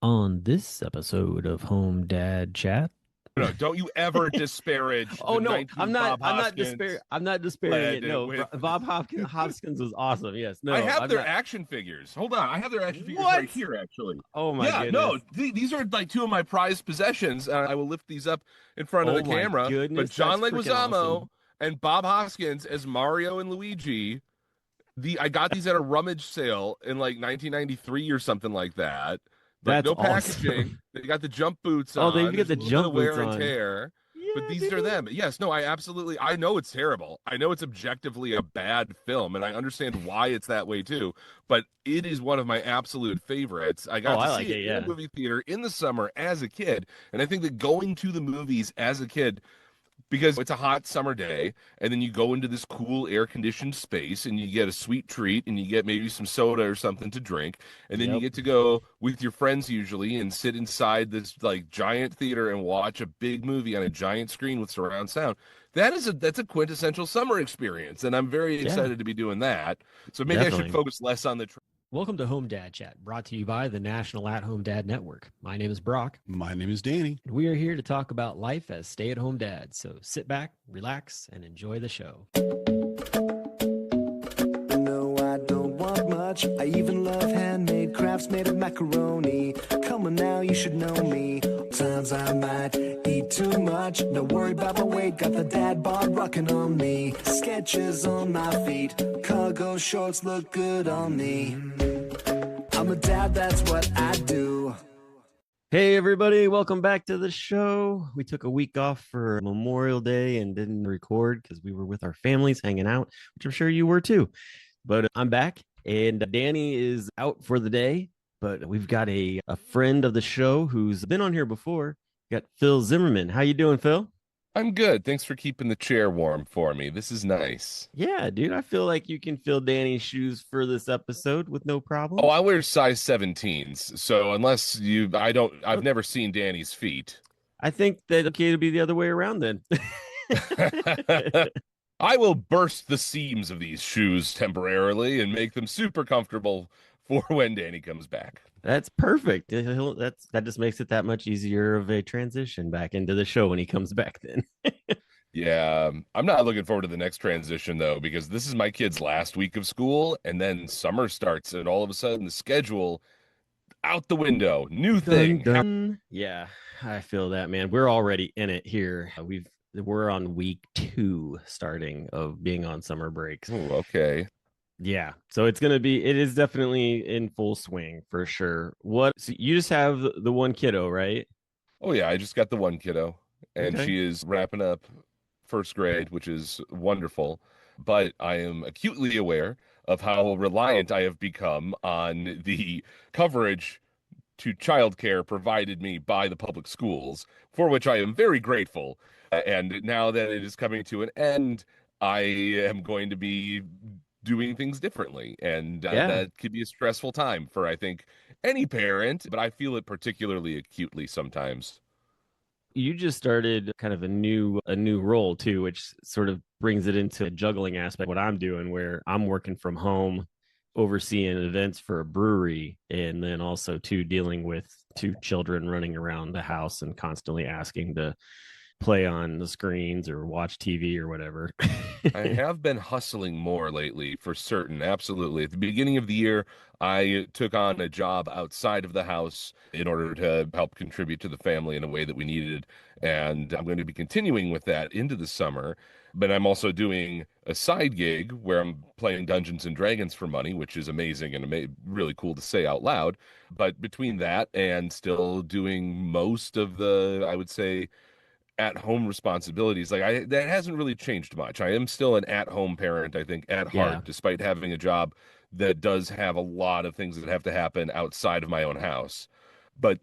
On this episode of Home Dad Chat. No, don't you ever disparage Oh the no, 19 Bob Hoskins I'm not despairing led it. No, with. Hoskins was awesome. Yes. I No, have I'm their not. action figures. Hold on, I have their action figures right What? here, actually. Oh my Yeah, no, goodness. these are like two of my prized possessions. I will lift these up in front of the Oh my camera. But goodness, John that's freaking Leguizamo awesome. and Bob Hoskins as Mario and Luigi. I got these at a rummage sale in like 1993 or something like that. But That's no packaging. awesome. They got the jump boots Oh, they on. even get There's the a little bit jump of boots wear and on. tear, but Yeah, these are dude. them. Yes, no, I know it's terrible. I know it's objectively a bad film, and I understand why it's that way too. But it is one of my absolute favorites. I Oh, got to I like see it it, in a yeah. movie theater in the summer as a kid, and I think that going to the movies as a kid because it's a hot summer day and then you go into this cool air conditioned space and you get a sweet treat and you get maybe some soda or something to drink and then you Yep. get to go with your friends usually and sit inside this like giant theater and watch a big movie on a giant screen with surround sound. That's a quintessential summer experience and I'm very Yeah, excited to be doing that. So maybe I should definitely. focus less on the Welcome to Home Dad Chat, brought to you by the National At Home Dad Network. My name is Brock. My name is Danny. And we are here to talk about life as stay at home dads. So sit back, relax, and enjoy the show. No, I don't want much. I even love handmade crafts made of macaroni. Come on now, you should know me. Times I might eat too much. No worry about my weight. Got the dad bod rocking on me. Sketches on my feet. Cargo shorts look good on me. I'm a dad, that's what I do. Hey, everybody, welcome back to the show. We took a week off for Memorial Day and didn't record because we were with our families hanging out, which I'm sure you were too. But I'm back, and Danny is out for the day. But we've got a friend of the show who's been on here before. We got Phil Zimmerman. How you doing, Phil? I'm good. Thanks for keeping the chair warm for me. This is nice. Yeah, dude, I feel like you can fill Danny's shoes for this episode with no Oh, problem. I wear size 17s. So unless you, I've never seen Danny's feet. I think that okay to be the other way around then. I will burst the seams of these shoes temporarily and make them super comfortable for when Danny comes back. That's perfect. That just makes it that much easier of a transition back into the show when he comes back then. Yeah, I'm not looking forward to the next transition though, because this is my kid's last week of school, and then summer starts, and all of a sudden the schedule out the window. New Dun thing. dun. Yeah, I feel that, man. We're already in it here. We're on week 2 starting of being on summer breaks. Ooh, okay. Yeah. So it is definitely in full swing for sure. So you just have the one kiddo, right? Oh yeah, I just got the one kiddo, and Okay. she is wrapping up first grade, which is wonderful. But I am acutely aware of how reliant I have become on the coverage to childcare provided me by the public schools, for which I am very grateful. And now that it is coming to an end, I am going to be doing things differently. And Yeah. that could be a stressful time for, I think, any parent, but I feel it particularly acutely sometimes. You just started kind of a new role too, which sort of brings it into a juggling aspect what I'm doing where I'm working from home overseeing events for a brewery and then also too dealing with two children running around the house and constantly asking to play on the screens or watch TV or whatever. I have been hustling more lately for certain. Absolutely. At the beginning of the year, I took on a job outside of the house in order to help contribute to the family in a way that we needed. And I'm going to be continuing with that into the summer. But I'm also doing a side gig where I'm playing Dungeons and Dragons for money, which is amazing and really cool to say out loud. But between that and still doing most of the, I would say, at home responsibilities that hasn't really changed much. I am still an at home parent, I think, at Yeah. heart, despite having a job that does have a lot of things that have to happen outside of my own house. But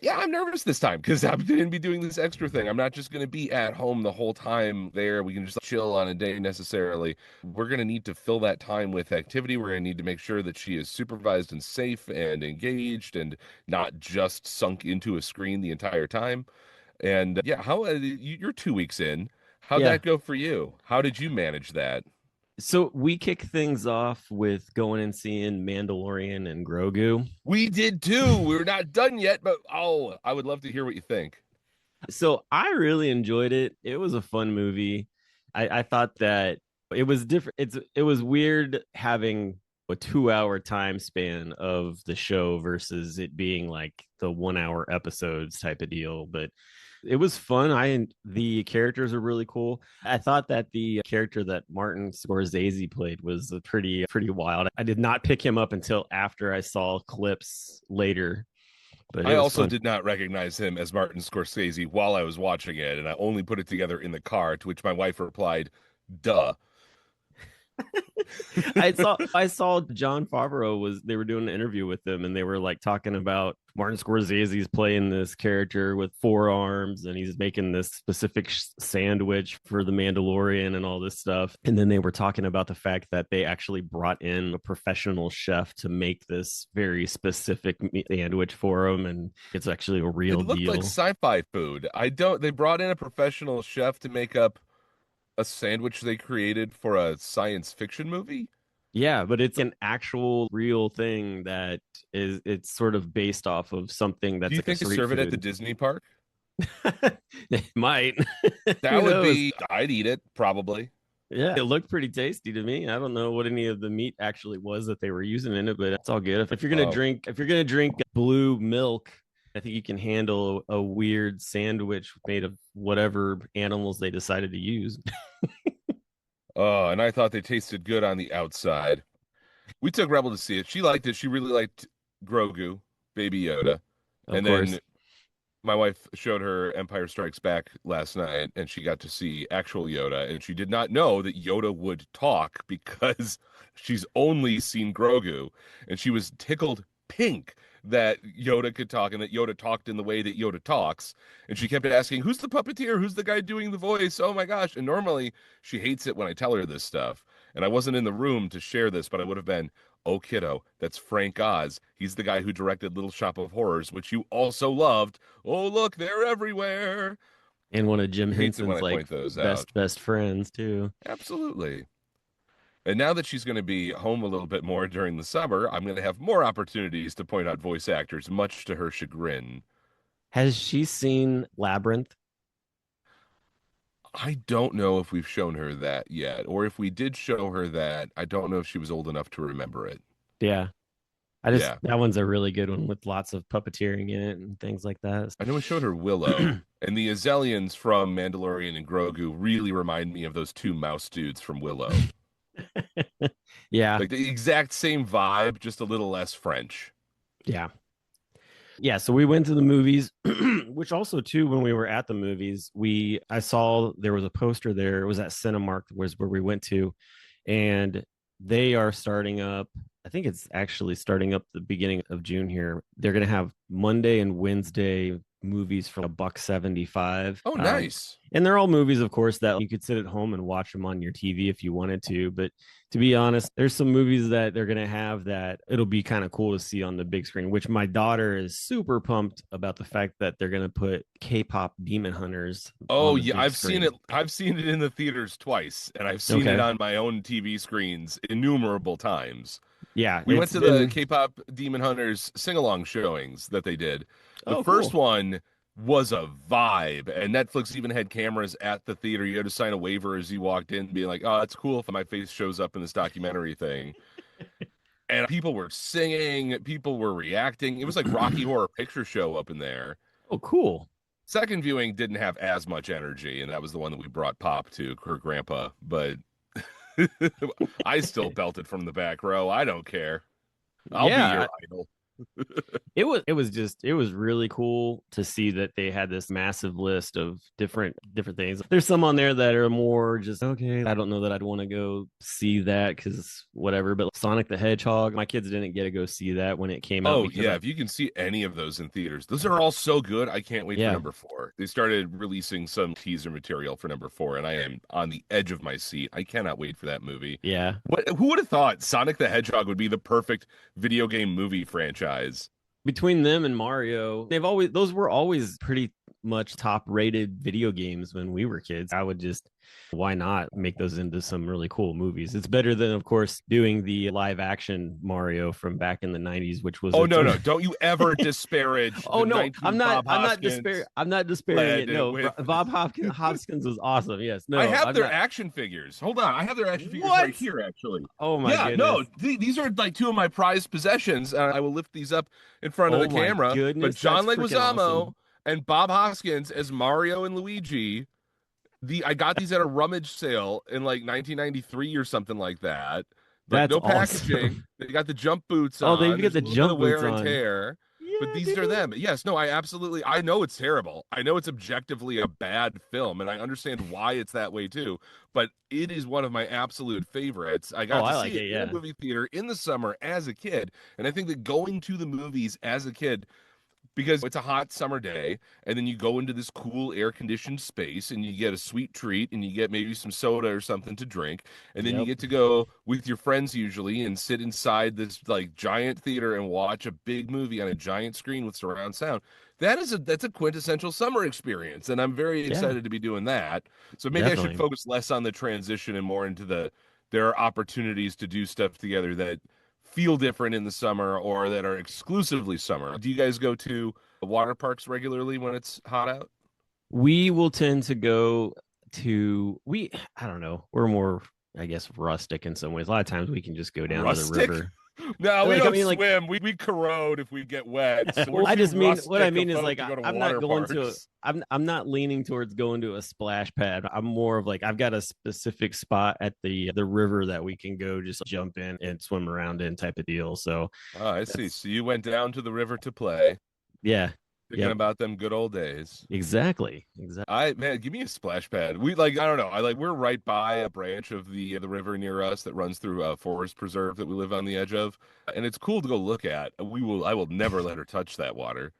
yeah, I'm nervous this time because I'm going to be doing this extra thing. I'm not just going to be at home the whole time there. We can just chill on a day necessarily. We're going to need to fill that time with activity. We're going to need to make sure that she is supervised and safe and engaged and not just sunk into a screen the entire time. And yeah, you're 2 weeks in. How'd Yeah. that go for you? How did you manage that? So we kick things off with going and seeing Mandalorian and Grogu. We did too. We're not done yet, but oh, I would love to hear what you think. So I really enjoyed it. It was a fun movie. I thought that it was different. It was weird having a 2 hour time span of the show versus it being like the 1 hour episodes type of deal. But it was fun. The characters are really cool. I thought that the character that Martin Scorsese played was a pretty wild. I did not pick him up until after I saw clips later, but it I was also fun. did not recognize him as Martin Scorsese while I was watching it, and I only put it together in the car, to which my wife replied, duh. I saw John Favreau was they were doing an interview with him and they were like talking about Martin Scorsese's playing this character with four arms and he's making this specific sandwich for the Mandalorian and all this stuff. And then they were talking about the fact that they actually brought in a professional chef to make this very specific sandwich for him and it's actually a It real looked like deal. sci-fi food. They brought in a professional chef to make up a sandwich they created for a science fiction movie. Yeah, but it's an actual real thing that it's sort of based off of something Do that's you like a think they street serve it at the food. Disney park? It might. Who That would knows? be, I'd eat it, probably. Yeah, it looked pretty tasty to me. I don't know what any of the meat actually was that they were using in it, but it's all good. Oh, If you're gonna drink blue milk, I think you can handle a weird sandwich made of whatever animals they decided to use. oh, and I thought they tasted good on the outside. We took Rebel to see it. She liked it. She really liked Grogu, Baby Yoda. Of And course. then my wife showed her Empire Strikes Back last night, and she got to see actual Yoda, and she did not know that Yoda would talk because she's only seen Grogu, and she was tickled pink that Yoda could talk and that Yoda talked in the way that Yoda talks. And she kept asking, "Who's the puppeteer? Who's the guy doing the voice? Oh my gosh!" And normally she hates it when I tell her this stuff, and I wasn't in the room to share this, but I would have been. Oh, kiddo, that's Frank Oz. He's the guy who directed Little Shop of Horrors, which you also loved. Oh, look, they're everywhere. And one of Jim She hates it when Henson's I like point those out. best friends too. Absolutely. And now that she's going to be home a little bit more during the summer, I'm going to have more opportunities to point out voice actors, much to her chagrin. Has she seen Labyrinth? I don't know if we've shown her that yet, or if we did show her that, I don't know if she was old enough to remember it. Yeah. Yeah. That one's a really good one with lots of puppeteering in it and things like that. I know we showed her Willow, and the Azelians from Mandalorian and Grogu really remind me of those two mouse dudes from Willow. Yeah. Like the exact same vibe, just a little less French. Yeah. Yeah, so we went to the movies, which also too, when we were at the movies, I saw there was a poster there. It was at Cinemark, was where we went to, and they are starting up. I think it's actually starting up the beginning of June here. They're gonna have Monday and Wednesday movies for $1.75. Oh, nice. And they're all movies, of course, that you could sit at home and watch them on your TV if you wanted to. But to be honest, there's some movies that they're going to have that it'll be kind of cool to see on the big screen, which my daughter is super pumped about the fact that they're going to put K-pop Demon Hunters on Oh the yeah, big I've seen screen. it. I've seen it in the theaters twice, and I've seen it Okay. on my own TV screens innumerable times. Yeah, We went it's to the been. K-pop Demon Hunters sing-along showings that they did. The Oh, first cool. one was a vibe, and Netflix even had cameras at the theater. You had to sign a waiver as you walked in, being like, "Oh, it's cool if my face shows up in this documentary thing." And people were singing, people were reacting. It was like Rocky Horror Picture Show up in there. Oh, cool. Second viewing didn't have as much energy, and that was the one that we brought Pop to, her grandpa. But I still belted from the back row. I don't care. I'll be Yeah, your idol. it was really cool to see that they had this massive list of different things. There's some on there that are more just okay. I don't know that I'd want to go see that because whatever. But Sonic the Hedgehog, my kids didn't get to go see that when it came out Oh, because yeah. I If you can see any of those in theaters, those are all so good. I can't wait for yeah number four. They started releasing some teaser material for number four, and I am on the edge of my seat. I cannot wait for that movie. yeah. Who would have thought Sonic the Hedgehog would be the perfect video game movie franchise? Between them and Mario, those were always pretty much top rated video games when we were kids. I would just, why not make those into some really cool movies? It's better than, of course, doing the live action Mario from back in the 90s, which was Oh, no. Don't you ever disparage Oh the no, 19 Bob Hoskins I'm not despairing it. No, with... Bob Hoskins was awesome. Yes, no, I have I'm their not. action figures. Hold on, I have their action figures What? right here, actually. Oh my Yeah, goodness. no, these are like two of my prized possessions. I will lift these up in front of Oh the my camera. But goodness, John that's freaking Leguizamo awesome. and Bob Hoskins as Mario and Luigi. I got these at a rummage sale in like 1993 or something like that. Like That's no packaging. awesome. They got the jump boots Oh, they on. even get There's a the little bit of jump boots wear and on. tear, but Yeah, these are dude. them. Yes, no, I know it's terrible. I know it's objectively a bad film, and I understand why it's that way too. But it is one of my absolute favorites. I Oh, got to I see like it it. in a Yeah. movie theater in the summer as a kid, and I think that going to the movies as a kid, because it's a hot summer day, and then you go into this cool air conditioned space and you get a sweet treat and you get maybe some soda or something to drink, and then you Yep. get to go with your friends usually and sit inside this like giant theater and watch a big movie on a giant screen with surround sound. That's a quintessential summer experience, and I'm very Yeah. excited to be doing that. So maybe I should Definitely. focus less on the transition and more into there are opportunities to do stuff together that feel different in the summer or that are exclusively summer. Do you guys go to water parks regularly when it's hot out? We will tend to go to we. I don't know. We're more, I guess, rustic in some ways. A lot of times we can just go down to the Rustic? river. No, we Like I don't mean, like swim. We corrode if we get wet. So we're I too just mean what I rustic of mean is folk like to go to I'm not water going to parks. I'm not leaning towards going to a splash pad. I'm more of like I've got a specific spot at the river that we can go just jump in and swim around in type of deal. So Oh, I see. that's So you went down to the river to play, yeah. thinking Yep. about them good old days. Exactly. Exactly. Man, give me a splash pad. We like I don't know. We're right by a branch of the river near us that runs through a forest preserve that we live on the edge of, and it's cool to go look at. I will never let her touch that water.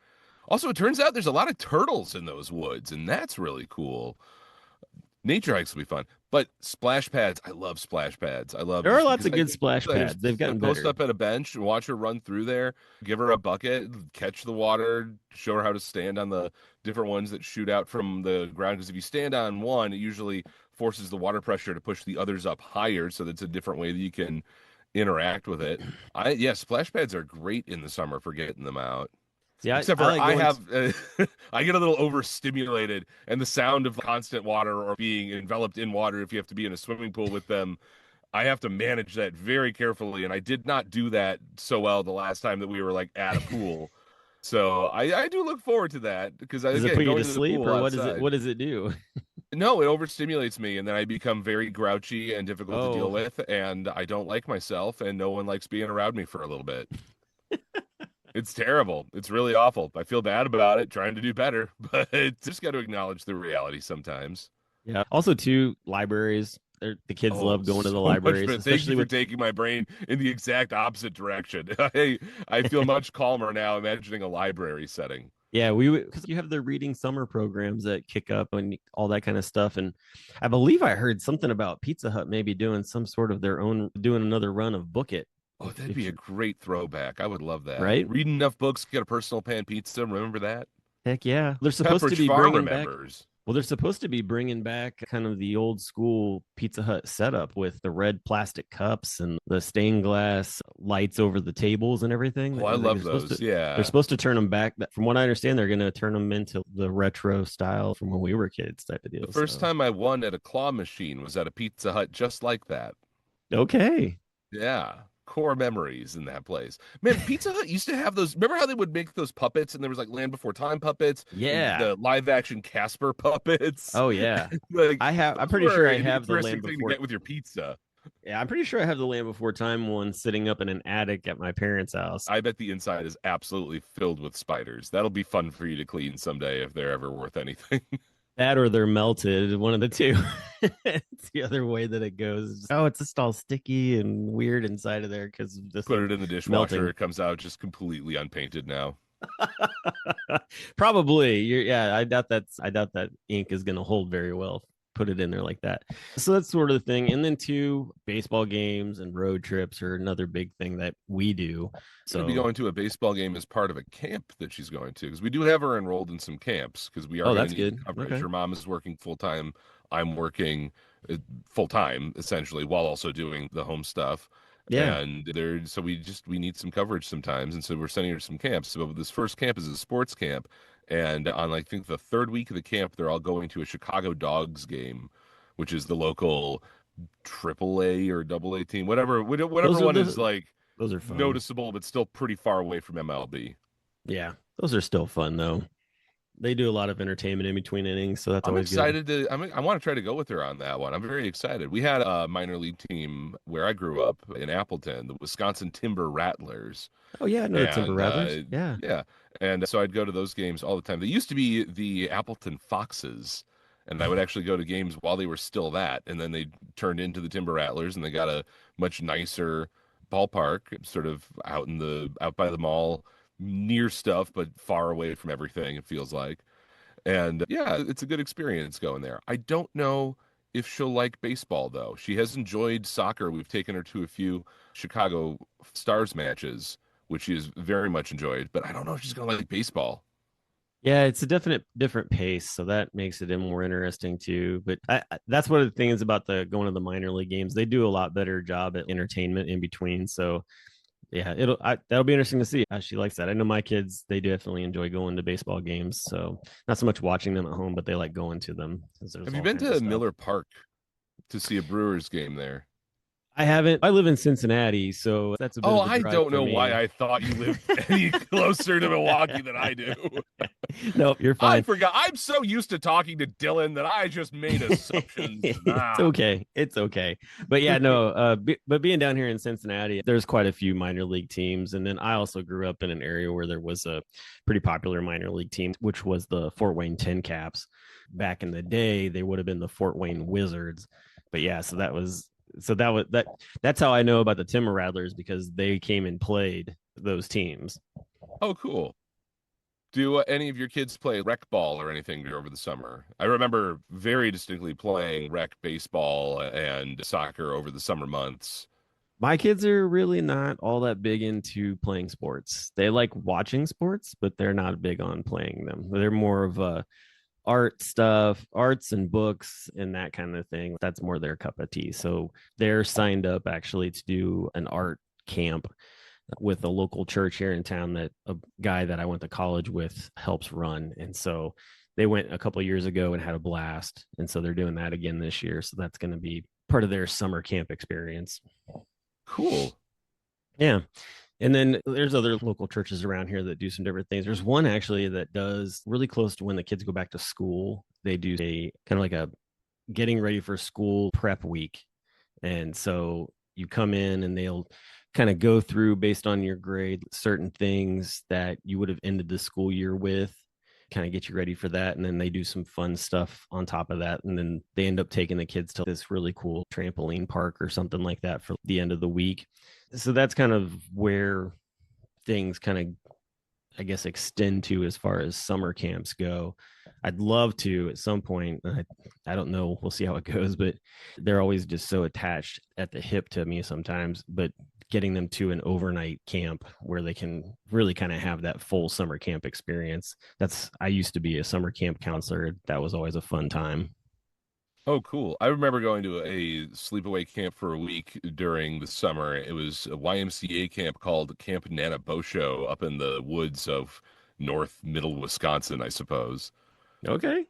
Also, it turns out there's a lot of turtles in those woods, and that's really cool. Nature hikes will be fun, but splash pads, I love splash pads. I love There are just lots because of good splash I pads. They've just gotten post better. up at a bench and watch her run through there, give her a bucket, catch the water, show her how to stand on the different ones that shoot out from the ground. Because if you stand on one, it usually forces the water pressure to push the others up higher, so that's a different way that you can interact with it. Yeah, splash pads are great in the summer for getting them out. See, Except I for like I going have, I get a little overstimulated, and the sound of constant water or being enveloped in water, if you have to be in a swimming pool with them, I have to manage that very carefully. And I did not do that so well the last time that we were like at a pool. So I do look forward to that because does it again, put you to going to the sleep pool or outside, what does it do? no, it overstimulates me, and then I become very grouchy and difficult to deal Oh, with, and I don't like myself, and no one likes being around me for a little bit. It's terrible. It's really awful. I feel bad about it, trying to do better, but just got to acknowledge the reality sometimes. yeah. Also, too, libraries. The kids Oh, love going to the so much libraries, better. Thank you especially for with taking my brain in the exact opposite direction. I feel much calmer now imagining a library setting. yeah, because you have the reading summer programs that kick up and all that kind of stuff. And I believe I heard something about Pizza Hut maybe doing some sort of their own, doing another run of Book It. Oh, that'd If be a you great throwback. I would love that. right, Read enough books, get a personal pan pizza. Remember that? heck yeah, they're supposed to Pepperidge be Farm bringing back. remembers. Well, they're supposed to be bringing back kind of the old school Pizza Hut setup with the red plastic cups and the stained glass lights over the tables and everything. Oh, I They're love supposed those. to they're Yeah. supposed to turn them back. From what I understand, they're going to turn them into the retro style from when we were kids type of The deal. first So time I won at a claw machine was at a Pizza Hut just like that. okay, Yeah. Core memories in that place. Man, Pizza Hut used to have those. Remember how they would make those puppets and there was like Land Before Time puppets and yeah, the live action Casper puppets? oh yeah. Like I have. I'm those pretty were sure I an have the interesting Land thing to Before. get with your pizza. Yeah, I'm pretty sure I have the Land Before Time one sitting up in an attic at my parents' house. I bet the inside is absolutely filled with spiders. That'll be fun for you to clean someday if they're ever worth anything. That or they're melted, one of the two. It's the other way that it goes. Oh, it's just all sticky and weird inside of there because of this Put thing it in the dishwasher, melting. it comes out just completely unpainted now. Probably. Yeah, I doubt that ink is going to hold very well. put it in there like that. So that's sort of the thing. And then two, baseball games and road trips are another big thing that we do. Going to be So, going to a baseball game as part of a camp that she's going to, because we do have her enrolled in some camps because we are oh, going to that's need good. the coverage. Okay. Her mom is working full time. I'm working full time essentially while also doing the home stuff. Yeah. And there, so we need some coverage sometimes, and so we're sending her to some camps. So this first camp is a sports camp, and on I think the third week of the camp, they're all going to a Chicago Dogs game, which is the local triple A or double A team, whatever Those are one is like those are fun. noticeable, but still pretty far away from MLB. Yeah. Those are still fun though. They do a lot of entertainment in between innings, so that's I'm always good. excited to. I want to try to go with her on that one. I'm very excited. We had a minor league team where I grew up in Appleton, the Wisconsin Timber Rattlers, Oh yeah, I know the Timber and Rattlers. Yeah. yeah, and so I'd go to those games all the time. They used to be the Appleton Foxes, and I would actually go to games while they were still that, and then they turned into the Timber Rattlers, and they got a much nicer ballpark, sort of out by the mall, near stuff, but far away from everything. It feels like. And yeah, it's a good experience going there. I don't know if she'll like baseball, though. She has enjoyed soccer. We've taken her to a few Chicago Stars matches, which she has very much enjoyed, but I don't know if she's going to like baseball. Yeah, it's a definite different pace, so that makes it more interesting too. But that's one of the things about the going to the minor league games. They do a lot better job at entertainment in between. So yeah, that'll be interesting to see how she likes that. I know my kids, they definitely enjoy going to baseball games. So not so much watching them at home, but they like going to them because there's Have you all been kinds of to stuff. Miller Park to see a Brewers game there? I haven't. I live in Cincinnati, so that's a bit Oh, of a I drive don't for know why me. I thought you lived any closer to Milwaukee than I do. Nope, you're I fine. forgot. I'm so used to talking to Dylan that I just made assumptions. It's okay. It's okay. But yeah, no, but being down here in Cincinnati, there's quite a few minor league teams. And then I also grew up in an area where there was a pretty popular minor league team, which was the Fort Wayne Tin Caps. Back in the day, they would have been the Fort Wayne Wizards. But yeah, that's how I know about the Timber Rattlers because they came and played those teams. Oh, cool. Do any of your kids play rec ball or anything over the summer? I remember very distinctly playing rec baseball and soccer over the summer months. My kids are really not all that big into playing sports. They like watching sports, but they're not big on playing them. They're more of a art stuff, arts and books and that kind of thing. That's more their cup of tea. So they're signed up actually to do an art camp with a local church here in town that a guy that I went to college with helps run. And so they went a couple years ago and had a blast. And so they're doing that again this year. So that's going to be part of their summer camp experience. Cool. Yeah. And then there's other local churches around here that do some different things. There's one actually that does really close to when the kids go back to school. They do a kind of like a getting ready for school prep week. And so you come in and they'll kind of go through based on your grade certain things that you would have ended the school year with, kind of get you ready for that. And then they do some fun stuff on top of that. And then they end up taking the kids to this really cool trampoline park or something like that for the end of the week. So that's kind of where things kind of, I guess, extend to as far as summer camps go. I'd love to at some point. I don't know. We'll see how it goes, but they're always just so attached at the hip to me sometimes. But getting them to an overnight camp where they can really kind of have that full summer camp experience. I used to be a summer camp counselor. That was always a fun time. Oh, cool. I remember going to a sleepaway camp for a week during the summer. It was a YMCA camp called Camp Nanabosho up in the woods of north middle Wisconsin, I suppose. Okay. It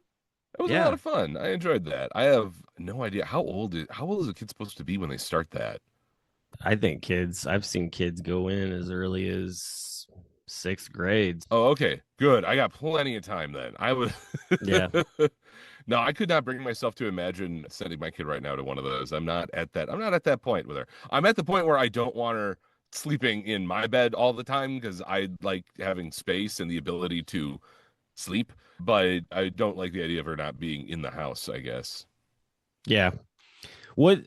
was a lot Yeah. of fun. I enjoyed that. I have no idea how old is a kid supposed to be when they start that? I've seen kids go in as early as sixth grade. Oh, okay. Good. I got plenty of time then. I would Yeah. No, I could not bring myself to imagine sending my kid right now to one of those. I'm not at that point with her. I'm at the point where I don't want her sleeping in my bed all the time because I like having space and the ability to sleep, but I don't like the idea of her not being in the house, I guess. Yeah. What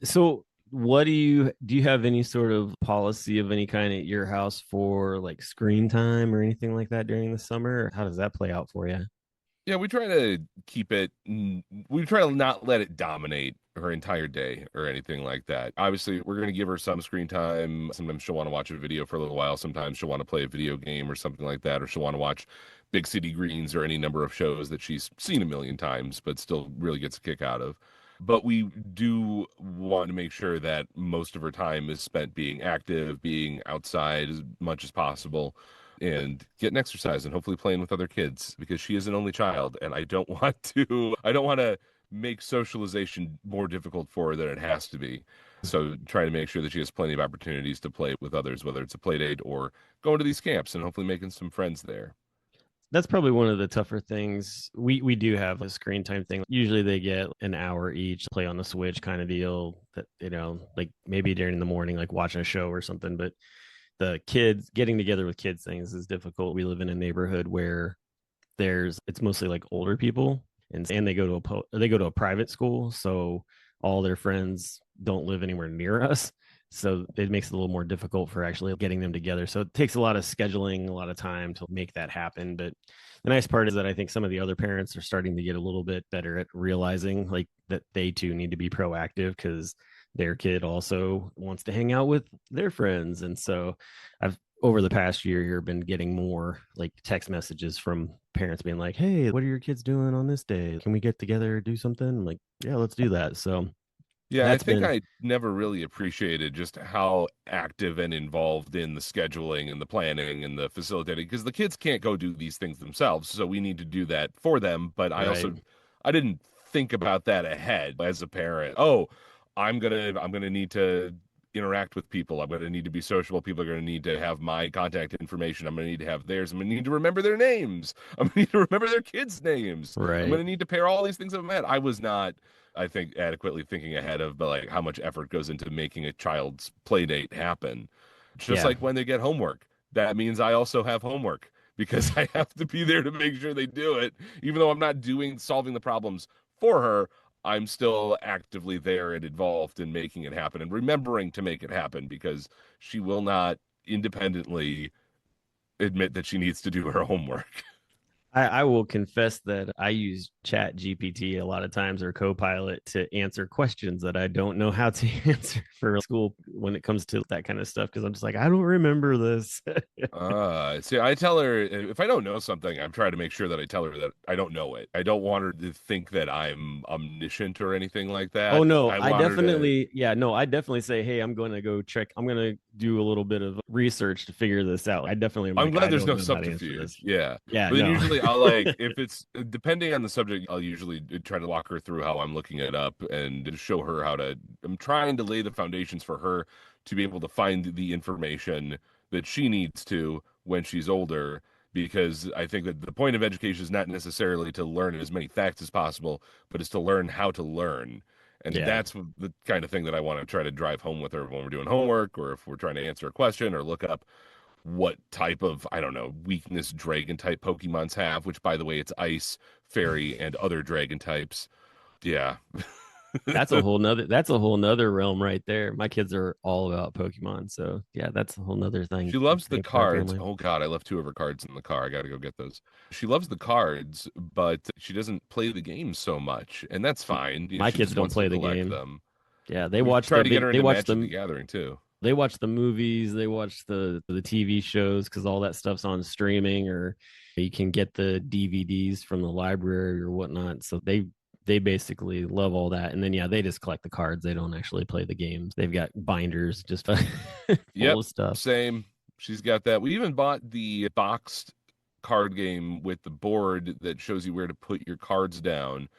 do you have any sort of policy of any kind at your house for like screen time or anything like that during the summer? Or how does that play out for you? Yeah, we try to keep it, we try to not let it dominate her entire day or anything like that. Obviously, we're going to give her some screen time. Sometimes she'll want to watch a video for a little while. Sometimes she'll want to play a video game or something like that, or she'll want to watch Big City Greens or any number of shows that she's seen a million times, but still really gets a kick out of. But we do want to make sure that most of her time is spent being active, being outside as much as possible and getting exercise and hopefully playing with other kids because she is an only child and I don't want to make socialization more difficult for her than it has to be. So trying to make sure that she has plenty of opportunities to play with others, whether it's a play date or going to these camps and hopefully making some friends there. That's probably one of the tougher things. We do have a screen time thing. Usually they get an hour each play on the Switch kind of deal that, like maybe during the morning, like watching a show or something. But the kids getting together with kids things is difficult. We live in a neighborhood where it's mostly like older people and they go to a private school, so all their friends don't live anywhere near us, so it makes it a little more difficult for actually getting them together. So it takes a lot of scheduling, a lot of time to make that happen. But the nice part is that I think some of the other parents are starting to get a little bit better at realizing like that they too need to be proactive because their kid also wants to hang out with their friends. And so I've over the past year here been getting more like text messages from parents being like, "Hey, what are your kids doing on this day? Can we get together, do something?" I'm like, "Yeah, let's do that." So Yeah, I that's think been I never really appreciated just how active and involved in the scheduling and the planning and the facilitating because the kids can't go do these things themselves, so we need to do that for them. But right. I didn't think about that ahead as a parent. Oh, I'm gonna need to interact with people. I'm gonna need to be sociable. People are gonna need to have my contact information. I'm gonna need to have theirs. I'm gonna need to remember their names. I'm gonna need to remember their kids' names. I'm Right. gonna need to pair all these things up in my head. I was not I think adequately thinking ahead of but like how much effort goes into making a child's play date happen. Just Yeah. like when they get homework, that means I also have homework because I have to be there to make sure they do it. Even though I'm not doing solving the problems for her, I'm still actively there and involved in making it happen and remembering to make it happen because she will not independently admit that she needs to do her homework. I will confess that I use Chat GPT a lot of times or Copilot to answer questions that I don't know how to answer for school when it comes to that kind of stuff because I'm just like, I don't remember this. See, I tell her if I don't know something, I'm trying to make sure that I tell her that I don't know it. I don't want her to think that I'm omniscient or anything like Oh that. no, I want her to, I definitely say, hey, I'm going to go check. I'm going to do a little bit of research to figure this out. I definitely am I'm like, glad I there's don't no know how to answer this. subterfuge. Yeah. Yeah, But then no. usually I'll like, if it's depending on the subject, I'll usually try to walk her through how I'm looking it up and show her how to, I'm trying to lay the foundations for her to be able to find the information that she needs to when she's older. Because I think that the point of education is not necessarily to learn as many facts as possible, but is to learn how to learn. And Yeah. that's the kind of thing that I want to try to drive home with her when we're doing homework or if we're trying to answer a question or look up what type of, I don't know, weakness dragon type Pokemons have, which by the way, it's ice, fairy, and other dragon types. Yeah. That's a whole nother realm right there. My kids are all about Pokemon. So yeah, that's a whole nother She thing loves the for our cards. family. Oh God, I left two of her cards in the car. I gotta go get those. She loves the cards, but she doesn't play the game so much, and that's fine. You know, My she kids just don't wants to play the collect game. them. Yeah, We've tried to get her into Magic the Gathering too. they watch the movies, they watch the TV shows because all that stuff's on streaming, or you can get the DVDs from the library or whatnot. So they basically love all that. And then yeah, they just collect the cards. They don't actually play the games. They've got binders just full Yep, of stuff. same. She's got that. We even bought the boxed card game with the board that shows you where to put your cards down.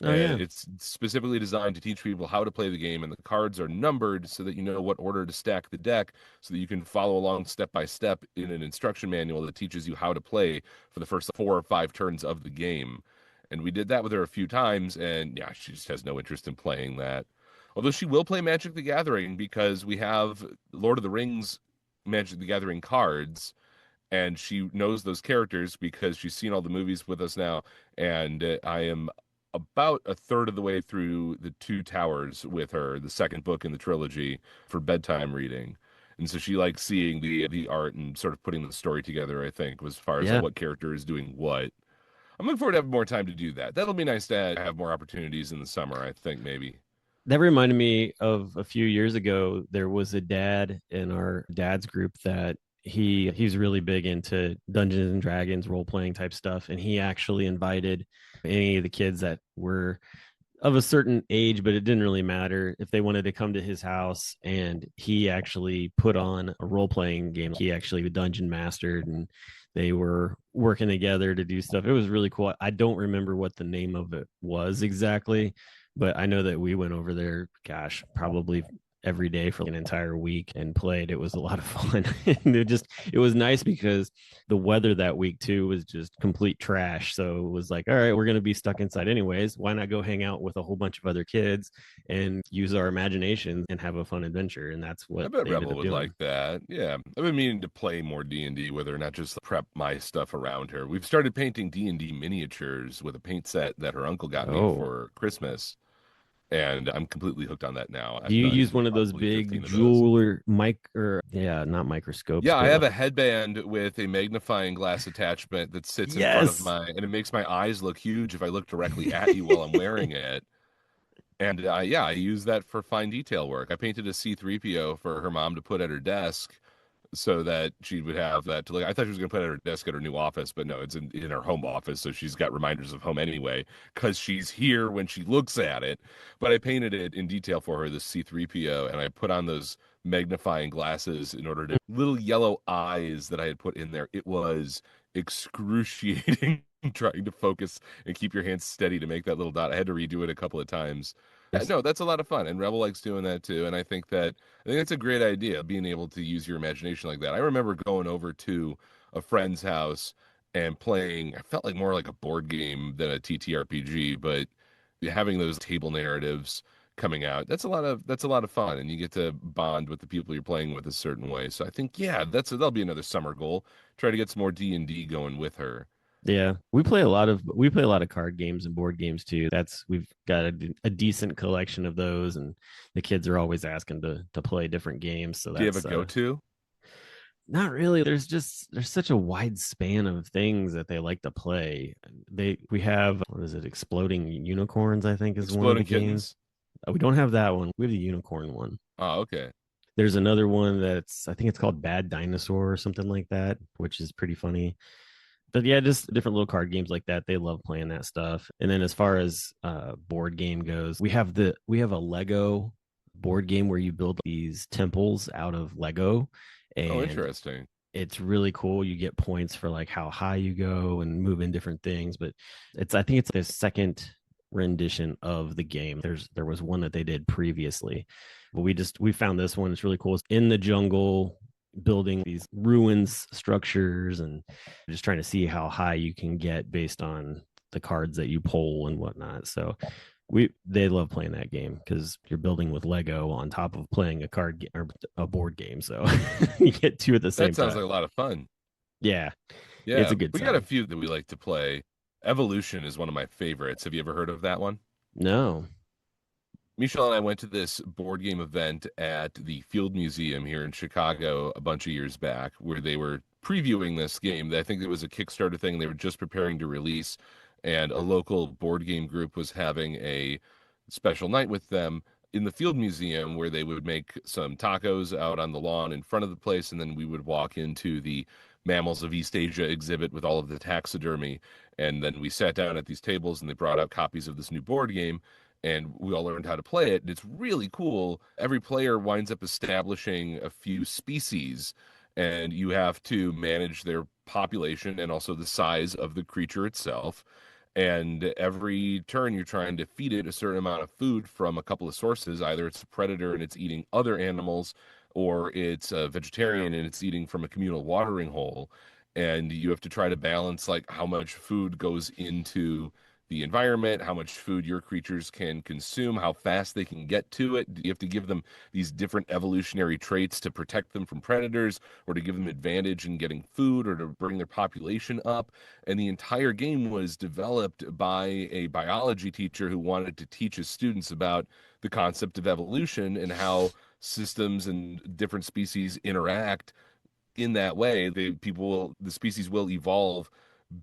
Oh yeah. It's specifically designed to teach people how to play the game, and the cards are numbered so that you know what order to stack the deck, so that you can follow along step by step in an instruction manual that teaches you how to play for the first 4 or 5 turns of the game. And we did that with her a few times, and yeah, she just has no interest in playing that. Although she will play Magic the Gathering because we have Lord of the Rings Magic the Gathering cards, and she knows those characters because she's seen all the movies with us now. And I am about a third of the way through the Two Towers with her, the second book in the trilogy for bedtime reading. And so she likes seeing the art and sort of putting the story together, I think, as far as like Yeah. what character is doing what. I'm looking forward to having more time to do that. That'll be nice to have more opportunities in the summer, I think, maybe. That reminded me of a few years ago. There was a dad in our dad's group that he's really big into Dungeons and Dragons role playing type stuff, and he actually invited any of the kids that were of a certain age, but it didn't really matter if they wanted to come to his house. And he actually put on a role playing game. He actually dungeon mastered, and they were working together to do stuff. It was really cool. I don't remember what the name of it was exactly, but I know that we went over there, gosh, probably every day for an entire week and played. It was a lot of fun. And it was nice because the weather that week too was just complete trash. So it was like, all right, we're going to be stuck inside anyways. Why not go hang out with a whole bunch of other kids and use our imagination and have a fun adventure? And that's I what bet they ended Rebel up would doing. like that. Yeah, I've been meaning to play more D&D with her, not just prep my stuff around her. We've started painting D&D miniatures with a paint set that her uncle got me Oh, for Christmas, and I'm completely hooked on that now. do I've you done use one of those probably big 15 of those. jeweler mic or yeah, not microscopes, Yeah, I but have like, a headband with a magnifying glass attachment that sits in front of yes. my, and it makes my eyes look huge if I look directly at you while I'm wearing it. And yeah, I use that for fine detail work. I painted a C-3PO for her mom to put at her desk so that she would have that to look. I thought she was going to put it at her desk at her new office, but no, it's in her home office. So she's got reminders of home anyway, because she's here when she looks at it. But I painted it in detail for her, the C-3PO, and I put on those magnifying glasses in order to little yellow eyes that I had put in there. It was excruciating trying to focus and keep your hands steady to make that little dot. I had to redo it a couple of times. Yeah, no, that's a lot of fun, and Rebel likes doing that too. And I think that's a great idea, being able to use your imagination like that. I remember going over to a friend's house and playing. I felt like more like a board game than a TTRPG, but having those table narratives coming out, that's a lot of fun, and you get to bond with the people you're playing with a certain way. So I think, yeah, that'll be another summer goal. Try to get some more D&D going with her. Yeah, we play a lot of card games and board games too. That's we've got a decent collection of those, and the kids are always asking to play different games. So Do you have a that's go-to? not really. There's such a wide span of things that they like to play. We have what is it? Exploding Unicorns, I think is one of the Exploding games. Kittens? We don't have that one. We have the unicorn one. Oh, okay. There's another one that's I think it's called Bad Dinosaur or something like that, which is pretty funny. But yeah, just different little card games like that. They love playing that stuff. And then as far as board game goes, we have a Lego board game where you build these temples out of Lego, Oh, and interesting. it's really cool. You get points for like how high you go and move in different things. But I think it's the second rendition of the game. There was one that they did previously, but we found this one. It's really cool. It's in the jungle building these ruins structures and just trying to see how high you can get based on the cards that you pull and whatnot. So they love playing that game because you're building with Lego on top of playing a or a board game. So you get two at the That same sounds like time. a lot of fun. Yeah, it's Yeah, a good we got a time. few that we like to play. Evolution is one of my favorites. Have you ever heard of that one? No. Michelle and I went to this board game event at the Field Museum here in Chicago a bunch of years back where they were previewing this game. I think it was a Kickstarter thing they were just preparing to release, and a local board game group was having a special night with them in the Field Museum where they would make some tacos out on the lawn in front of the place, and then we would walk into the Mammals of East Asia exhibit with all of the taxidermy. And then we sat down at these tables and they brought out copies of this new board game and we all learned how to play it. And it's really cool. Every player winds up establishing a few species, and you have to manage their population and also the size of the creature itself. And every turn, you're trying to feed it a certain amount of food from a couple of sources. Either it's a predator and it's eating other animals, or it's a vegetarian and it's eating from a communal watering hole. And you have to try to balance like how much food goes into the environment, how much food your creatures can consume, how fast they can get to it. You have to give them these different evolutionary traits to protect them from predators or to give them advantage in getting food or to bring their population up. And the entire game was developed by a biology teacher who wanted to teach his students about the concept of evolution and how systems and different species interact in that way. The species will evolve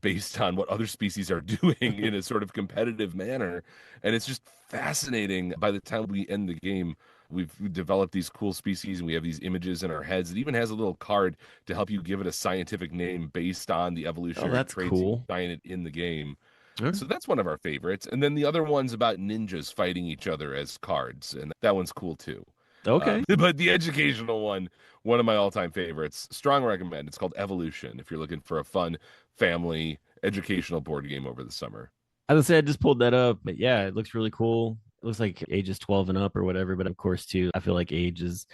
based on what other species are doing in a sort of competitive manner. And it's just fascinating. By the time we end the game, we've developed these cool species and we have these images in our heads. It even has a little card to help you give it a scientific name based on the Oh, evolutionary that's traits you cool. find it in the game. Huh? So that's one of our favorites. And then the other one's about ninjas fighting each other as cards, and that one's cool too. Okay. But the educational one of my all-time favorites, strong recommend. It's called Evolution if you're looking for a fun family educational board game over the summer. As I said, I just pulled that up, but yeah, it looks really cool. It looks like ages 12 and up or whatever, but of course, too, I feel like ages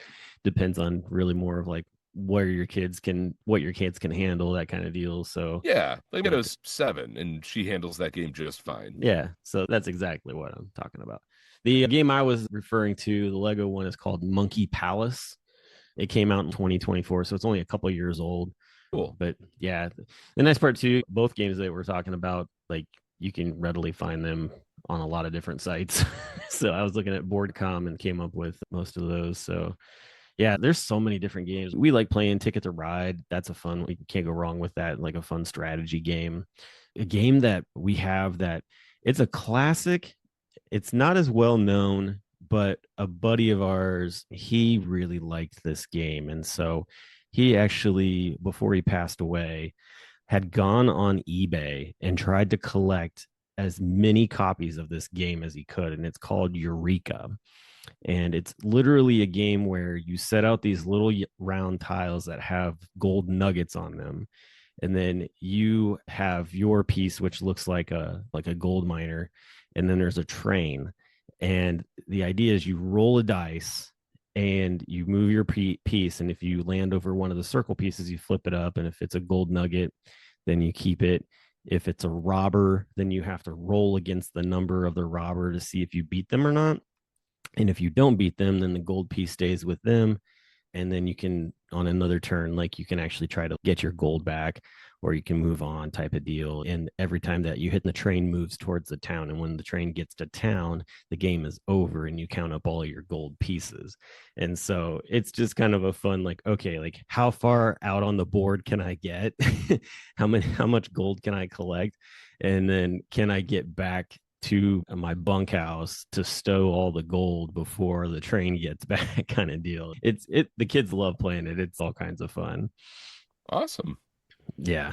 depends on really more of like what your kids can handle, that kind of deal. So, Yeah, like like, Widow's 7, and she handles that game just fine. yeah, so that's exactly what I'm talking about. The game I was referring to, the Lego one, is called Monkey Palace. It came out in 2024, so it's only a couple years old. Cool. But yeah, the nice part too, both games that we're talking about, like you can readily find them on a lot of different sites. So I was looking at Boardcom and came up with most of those. So yeah, there's so many different games. We like playing Ticket to Ride. That's a fun, we can't go wrong with that. Like a fun strategy game. A game that we have that it's a classic. It's not as well known, but a buddy of ours, he really liked this game. And so he actually, before he passed away, had gone on eBay and tried to collect as many copies of this game as he could. And it's called Eureka. And it's literally a game where you set out these little round tiles that have gold nuggets on them. And then you have your piece, which looks like a gold miner, and then there's a train. And the idea is you roll a dice and you move your piece, and if you land over one of the circle pieces, you flip it up, and if it's a gold nugget, then you keep it. If it's a robber, then you have to roll against the number of the robber to see if you beat them or not. And if you don't beat them, then the gold piece stays with them. And then you can, on another turn, like you can actually try to get your gold back, or you can move on, type of deal. And every time that you hit, the train moves towards the town. And when the train gets to town, the game is over and you count up all your gold pieces. And so it's just kind of a fun, like, okay, like how far out on the board can I get? How much gold can I collect? And then can I get back to my bunkhouse to stow all the gold before the train gets back, kind of deal. The kids love playing it. It's all kinds of fun. Awesome. Yeah.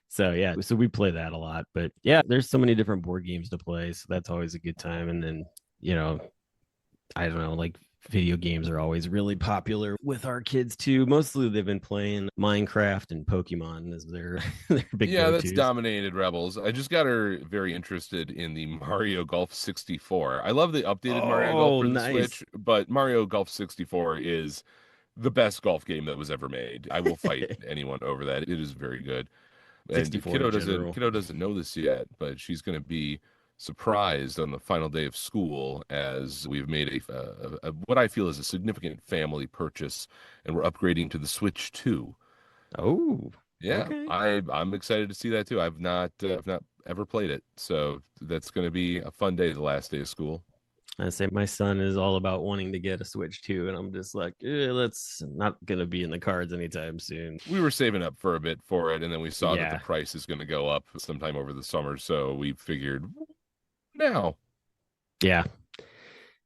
So yeah, so we play that a lot. But yeah, there's so many different board games to play. So that's always a good time. And then, I don't know, like video games are always really popular with our kids too. Mostly they've been playing Minecraft and Pokemon as their their big Yeah, go-tos. that's dominated Rebels. I just got her very interested in the Mario Golf 64. I love the updated Mario Golf for the Nice. Switch, but Mario Golf 64 is the best golf game that was ever made. I will fight anyone over that. It is very good. And 64 in general. Kiddo doesn't know this yet, but she's going to be surprised on the final day of school as we've made a what I feel is a significant family purchase, and we're upgrading to the Switch 2. Oh, Yeah, okay. I'm excited to see that too. I've not ever played it, so that's going to be a fun day, the last day of school. I say my son is all about wanting to get a Switch too, and I'm just like, that's not gonna be in the cards anytime soon. We were saving up for a bit for it, and then we saw that the Yeah, price is going to go up sometime over the summer, so we figured now. yeah.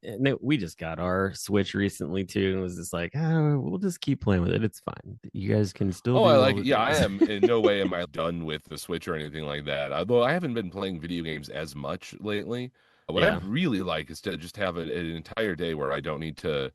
And we just got our Switch recently too, and it was just like, we'll just keep playing with it. It's fine. You guys can still Oh, I do all like it. the Yeah, I things. am. In no way am I done with the Switch or anything like that. Although I haven't been playing video games as much lately. What Yeah, I'd really like is to just have an entire day where I don't need to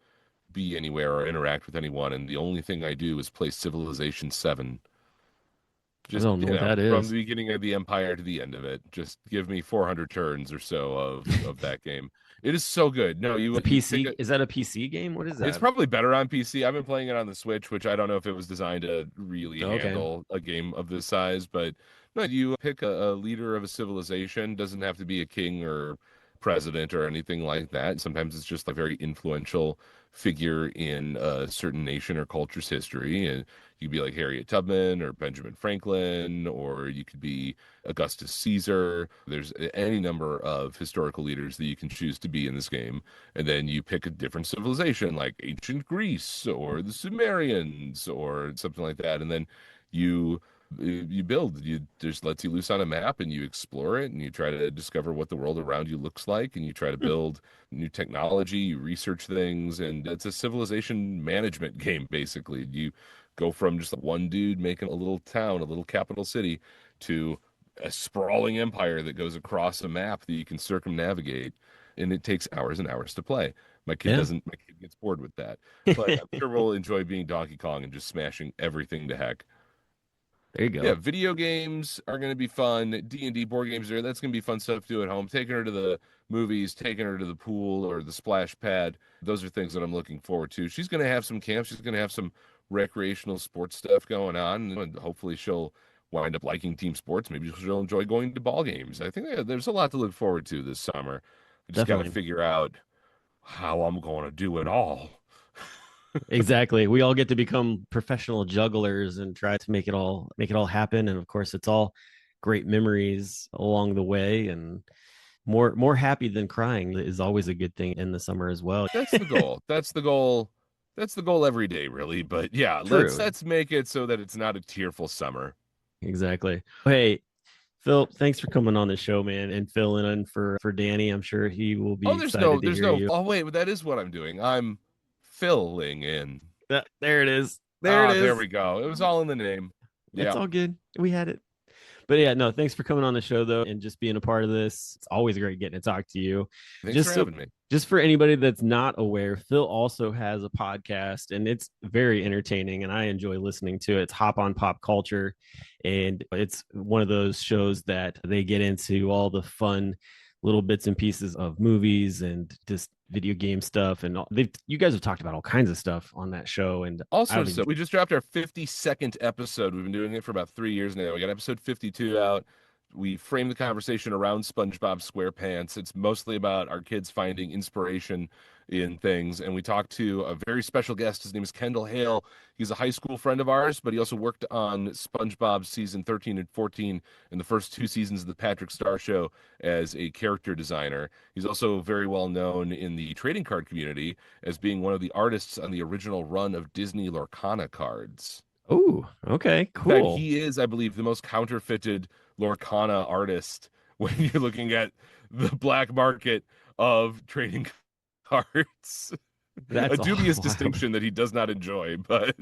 be anywhere or interact with anyone, and the only thing I do is play Civilization 7. I Just, don't know what that from the is. beginning of the Empire to the end of it. Just give me 400 turns or so of that game. It is so good. No, The you pick PC, is that a PC game? What is it's that? probably better on PC. I've been playing it on the Switch, which I don't know if it was designed to really Okay, handle a game of this size, but no, you pick a leader of a civilization. Doesn't have to be a king or president or anything like that. Sometimes it's just a very influential figure in a certain nation or culture's history. And you could be like Harriet Tubman or Benjamin Franklin, or you could be Augustus Caesar. There's any number of historical leaders that you can choose to be in this game. And then you pick a different civilization like ancient Greece or the Sumerians or something like that. And then you You build, you just lets you loose on a map and you explore it and you try to discover what the world around you looks like and you try to build new technology, you research things, and it's a civilization management game basically. You go from just one dude making a little town, a little capital city, to a sprawling empire that goes across a map that you can circumnavigate, and it takes hours and hours to play. Yeah. My kid gets bored with that, but I'm sure we'll enjoy being Donkey Kong and just smashing everything to heck. There you Yeah, go. video games are going to be fun. D&D board games that's going to be fun stuff to do at home. Taking her to the movies, taking her to the pool or the splash pad. Those are things that I'm looking forward to. She's going to have some camps. She's going to have some recreational sports stuff going on, and hopefully she'll wind up liking team sports. Maybe she'll enjoy going to ball games. I think there's a lot to look forward to this summer. I just got to Definitely. figure out how I'm going to do it all. Exactly. We all get to become professional jugglers and try to make it all happen. And of course, it's all great memories along the way. And more happy than crying is always a good thing in the summer as well. That's the goal. That's the goal. That's the goal every day, really. But yeah, let's True. let's make it so that it's not a tearful summer. Exactly. Hey, Phil, thanks for coming on the show, man, and filling in for Danny. I'm sure he will be Oh, excited to there's hear no. you. Oh, wait, that is what I'm doing. I'm filling in. There it is. There it Ah, there is. we go. It was all in the name. It's Yeah. all good. We had it. But yeah, no, thanks for coming on the show though and just being a part of this. It's always great getting to talk to you. Thanks for Just so having me. just for anybody that's not aware, Phil also has a podcast and it's very entertaining and I enjoy listening to it. It's Hop on Pop Culture and it's one of those shows that they get into all the fun little bits and pieces of movies and just video game stuff and you guys have talked about all kinds of stuff on that show and All I don't sorts of even stuff. We just dropped our 52nd episode. We've been doing it for about 3 years now. We got episode 52 out. We frame the conversation around SpongeBob SquarePants. It's mostly about our kids finding inspiration in things. And we talked to a very special guest. His name is Kendall Hale. He's a high school friend of ours, but he also worked on SpongeBob season 13 and 14 in the first two seasons of the Patrick Star Show as a character designer. He's also very well known in the trading card community as being one of the artists on the original run of Disney Lorcana cards. Oh, okay, In fact, cool. he is, I believe, the most counterfeited Lorcana artist when you're looking at the black market of trading cards. A That's all dubious wild. distinction that he does not enjoy, but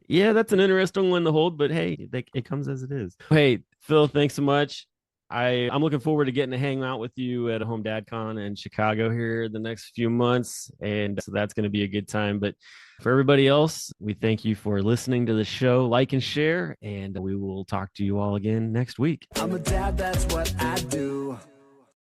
Yeah, that's an interesting one to hold, but hey, it comes as it is. Hey, Phil, thanks so much. I'm looking forward to getting to hang out with you at a Home Dad Con in Chicago here the next few months, and so that's going to be a good time. But for everybody else, we thank you for listening to the show. Like and share, and we will talk to you all again next week. I'm a dad, that's what I do.